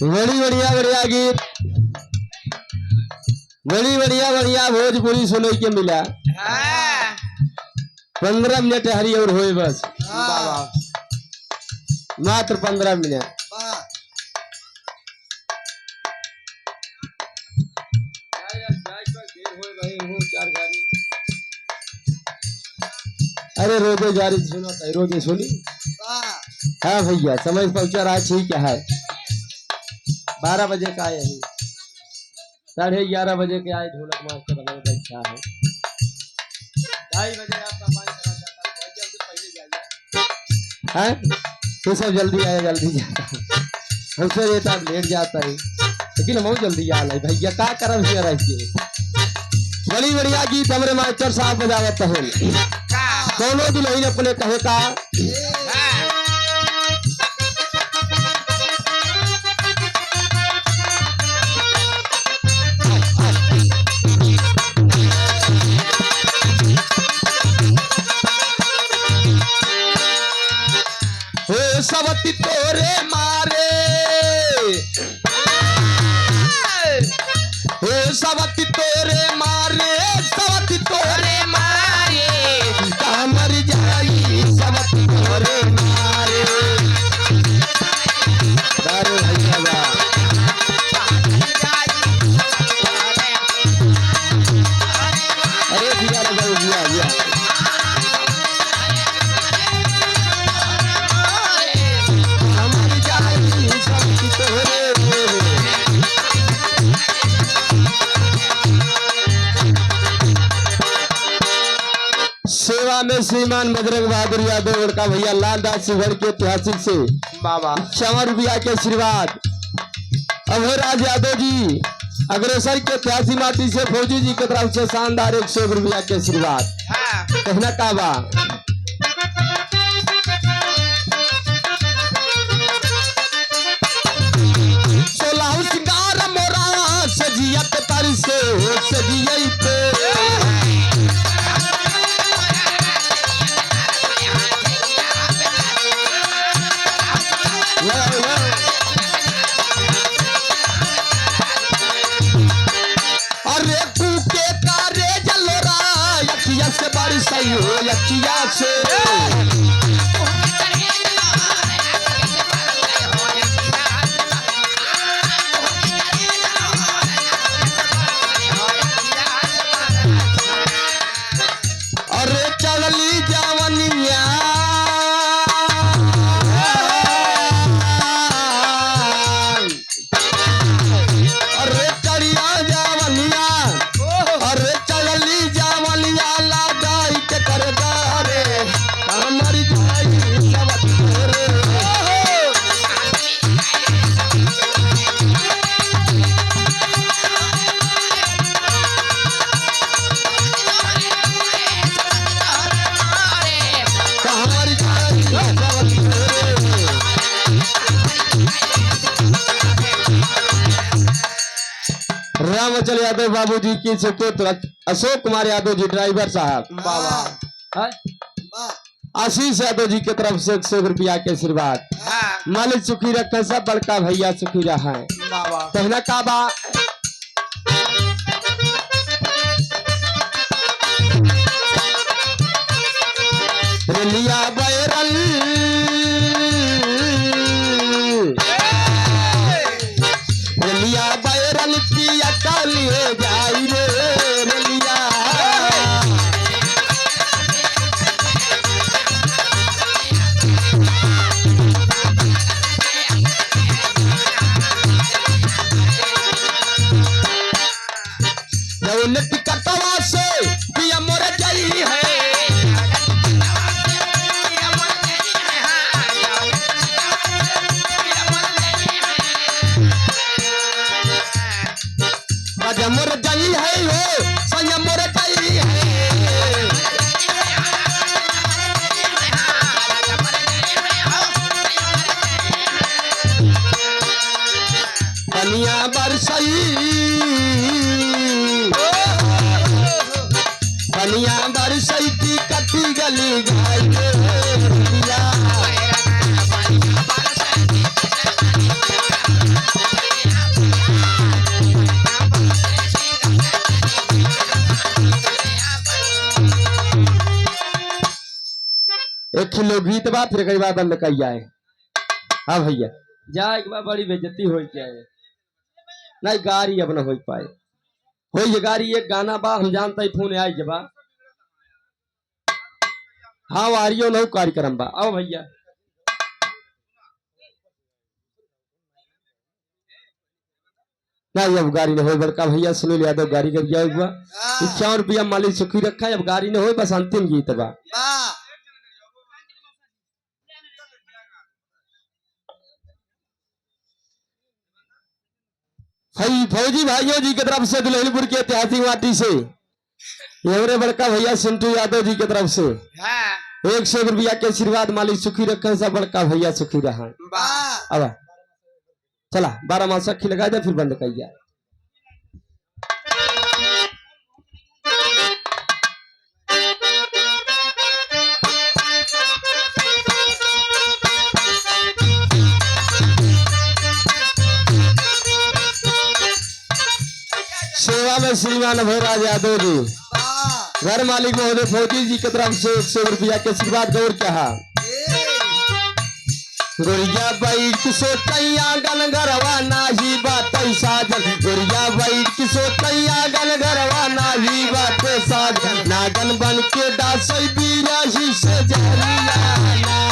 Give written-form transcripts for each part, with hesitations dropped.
बड़ी बढ़िया बढ़िया गीत, बड़ी बढ़िया बढ़िया भोजपुरी सुने के मिला। 15 मिनट हरी और होए बस, मात्र 15 मिनट। अरे रोजे जारी सुनो, रोजे सुनी। हाँ भैया समझ पहुंचा रहा, ठीक है। 12 बजे का आए, 11:30 बजे के आए ढोलक मास्टर, हमारे अच्छा है। 2:30 बजे आपका पानी चला जाता है, जल्दी पहले जाइए। हैं तो सब जल्दी आए, जल्दी जाता है, हमसे रहता लेट जाता है, लेकिन हम जल्दी आ रहे भैया, क्या करम किया रहे। बड़ी बढ़िया गीत हमारे मास्टर साहब बजावत है, दोनों दुल्हन अपने कहे का। सवती तोरे मारे, सवती तोरे मारे, सवती तोरे मारे, मर जाई सवती तोरे मारे। अरे दिया दिया सेवा में श्रीमान बजरंग बहादुर यादव का भैया लाल दास सिंहगढ़ के ऐतिहासिक से बाबा 100 रुपया के आशीर्वाद। अभयराज यादव जी अग्रसर के 83 माटी से फौजी जी की तरफ से शानदार 100 रुपया के आशीर्वाद। कहना काबा सोलह सिंगार मोरा सजियत तर से सजियई पे सही हो लखिया से अरे चढ़ली जवनिया अरे चढ़िया जवनिया अरे चढ़ली जवनिया रामचल यादव बाबूजी की सुपुत्र अशोक कुमार यादव जी ड्राइवर साहब बाबा आशीष यादव जी की तरफ से 100 रुपया के आशीर्वाद। मालिक सुखी रखे, सब बड़का भैया सुखी रहा है। कहना काबा रेलिया बैरल रेलिया बैरल पिया कालिए जाई रे रेलिया कटवा से पिया मोर जाई है मोर जाई है हो संयम मोर जाई है कनिया बरसई कनिया बरसई की कटी गली गाई रे कुछ लोग गीत बा फिर कई बार बंद कर जाए। हाँ भैया जा एक बार बड़ी बेइज्जती हो जाए नहीं गाड़ी अब न हो पाए हो ये गाड़ी एक गाना बा हम जानता ही फोन आई जबा हाँ वारियो न कार्यक्रम बा आओ भैया नहीं अब गाड़ी न हो बड़का भैया सुनील यादव गाड़ी कर गया हुआ 51 रुपया मालिक सुखी रखा है अब गाड़ी न हो बस अंतिम गीत बा भाई फौजी भाइयों जी की तरफ से दुल्हनपुर के ऐतिहासिक माटी से हमारे बड़का भैया सिंटू यादव जी की तरफ से 100 रुपया के आशीर्वाद मालिक सुखी रखे सब बड़का भैया सुखी रहा अब चला 12 मास अखी लगा दे फिर बंद कर दिया। सेवा में श्रीमान भोराज यादव जी घर मालिक महोदय फौजी जी की तरफ से 100 रुपया के आशीर्वाद गौर कहा गोरिया बैठ सोचैया गल गरवा नाही बात साजन गोरिया बैठ सोचैया गल गरवा नाही बात साजन नागन बन के दासई बीराही से जरिया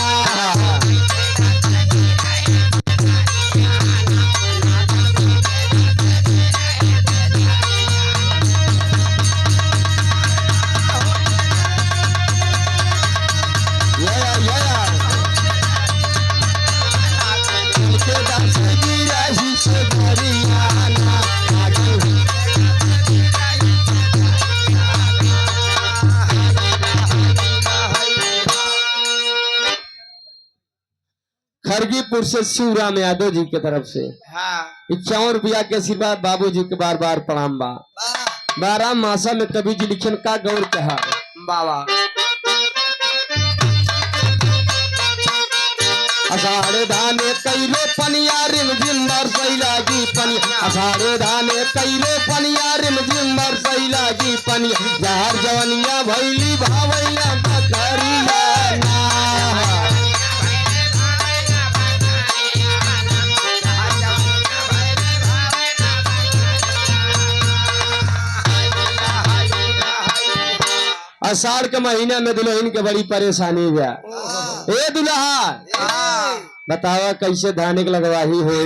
खरगीपुर से शिवराम यादव जी की तरफ से 51 रुपया के आशीर्वाद बाबू जी के बार बार प्रणाम बा 12 मासा में कवि जी लिखन का गौर कहा बाबा अषाढ़ धाने कैलो पनिया रिम जिम बरसई लागी पनिया अषाढ़ धाने कैलो पनिया रिम जिम बरसई लागी पनिया जहर जवनिया भैली भावैया बकरिया आषाढ़ के महीने में दुल्हन के बड़ी परेशानी हुआ ए दुल्हा बतावा कैसे धाने की लगवाही हो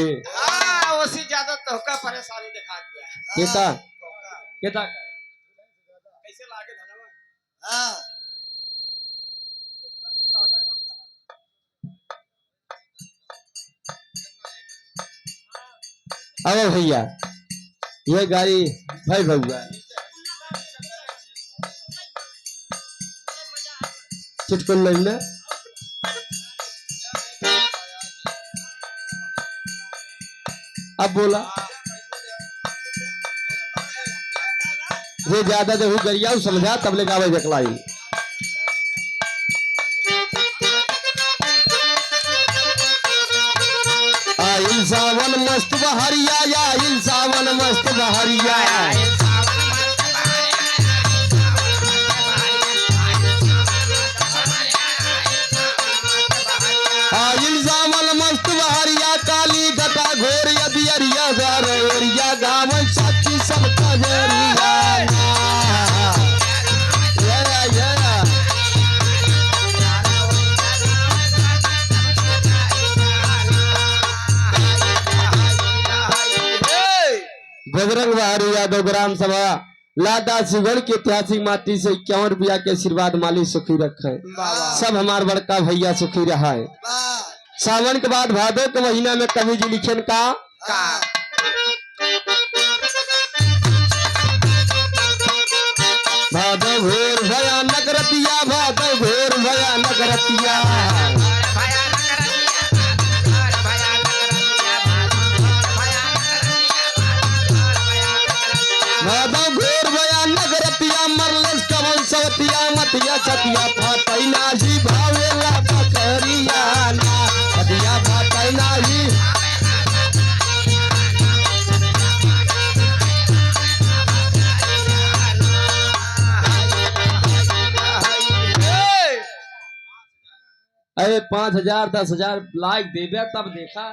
उसी ज्यादा तोहका परेशानी दिखा दिया केता केता कैसे लागे धनवा अब भैया ये गाड़ी भाई भगुआ चुटकुल लगना अब बोला ये ज्यादा देखो गरिया समझा तब ले गावे जकलाई आइल सावन मस्त बहरिया आइल सावन मस्त बहरिया काली घटा घोर यदियरिया गारिया गाँव साथी सब कजरिया बजरंग बहारी यादव ग्राम सभा लादा सिगड़ के ऐतिहासिक माटी से 51 रुपया के आशीर्वाद मालिक सुखी रखे सब हमार बड़का भैया सुखी रहा है। सावन के बाद भादो के महीना में कवि जी लिखन का भादो घोर भयानक रतिया भादो घोर भयानक रतिया भादो घोर भयानक रतिया मरलस कवन सवतिया मतिया छतिया फाटई नाजी भावेला बकरिया ना छतिया फाटई नाजी चाहे 5,000 10,000 लाख देवे तब देखा।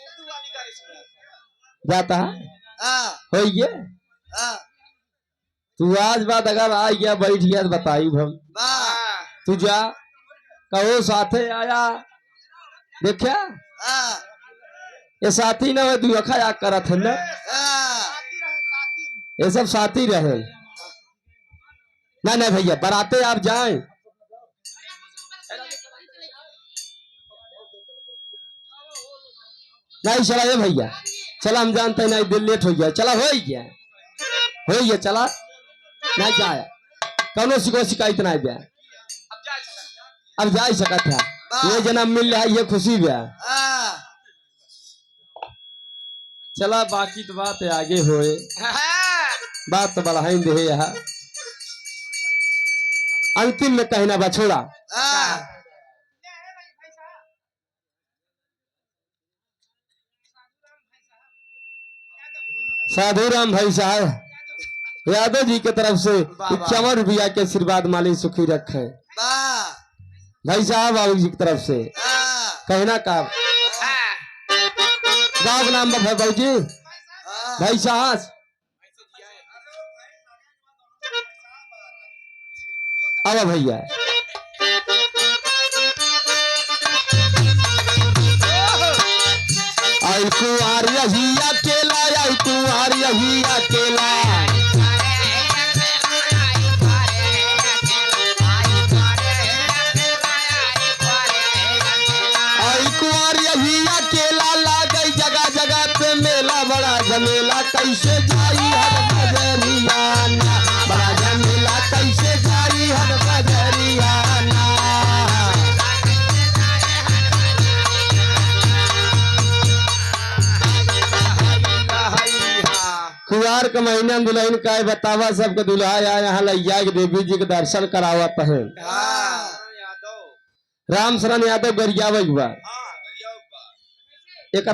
उर्दू वाली गाड़ी सुना। जाता है हो ये तू आज बात अगर आ गया बैठ गया तो बताई हम तू जा कहो साथे आया देखा ये साथी ना हो तू अखा या करत है ना ये सब साथी रहे ना ना भैया बराते आप जाएं नहीं चला ये भैया चला हम जानते हैं नहीं दिल लेट हो गया चला हो गया चला नहीं जाए कौनो को शिकायत नहीं दिया अब जा सकत है ये जन्म मिल रहा है ये खुशी भी है चला बाकी तो बात है आगे होए बात तो बढ़ाई दे यहाँ अंतिम में कहना बछोड़ा साधु राम भाई साहब यादव जी की तरफ से 51 रुपया के आशीर्वाद माली सुखी रखे भाई साहब बाबू जी की तरफ से कहना का गाँव नाम है बाबू जी भाई साहब अब भैया आई कुआर यही अकेला आई कुआर यही अकेला आई कुआर यही अकेला ला गई जगह जगह पे मेला बड़ा झमेला कैसे जाई हर बजरियाना बड़ा झमेला कैसे जाई हर बजरियाना कुआर के महीना दुल्हन का बतावा सबके दुल्हा आया यहाँ लैया के देवी जी के दर्शन करावा पहन राम शरण यादव गरियावा एक